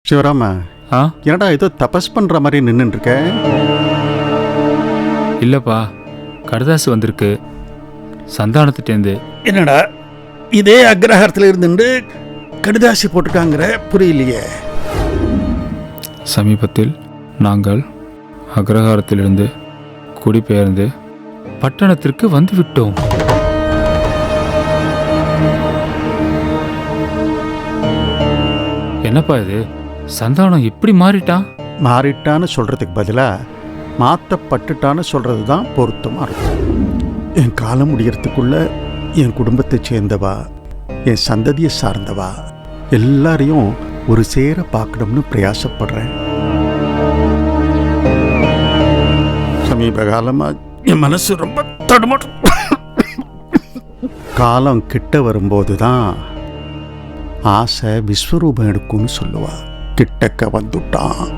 சிவராமா, ஆ என்னடா ஏதோ தபஸ் பண்ற மாதிரி நின்னுட்டு இருக்க? இல்லைப்பா, கடுதாசு வந்திருக்கு சந்தானத்திட்டேந்து. என்னடா இதே அக்ரஹாரத்தில் இருந்துட்டு கடிதாசி போட்டுக்காங்கிற புரியலையே. சமீபத்தில் நாங்கள் அக்ரஹாரத்திலிருந்து குடிபெயர்ந்து பட்டணத்திற்கு வந்துவிட்டோம். என்னப்பா இது, சந்தானம் இப்படி மாறிட்டான்? மாறிட்டான்னு சொல்றதுக்கு பதிலா மாற்றப்பட்டுட்டான்னு சொல்றது தான் பொருத்தமாக இருக்கும். என் காலம் முடியறதுக்குள்ள என் குடும்பத்தை சேர்ந்தவா, என் சந்ததியை சார்ந்தவா எல்லாரையும் ஒரு சேர பார்க்கணும்னு பிரயாசப்படுறேன். சமீப காலமாக என் மனசு ரொம்ப தடுமாற்றம். காலம் கிட்ட வரும்போது தான் ஆசை விஸ்வரூபம் எடுக்கும்னு சொல்லுவா. கிட்டக்க வந்துட்டான்.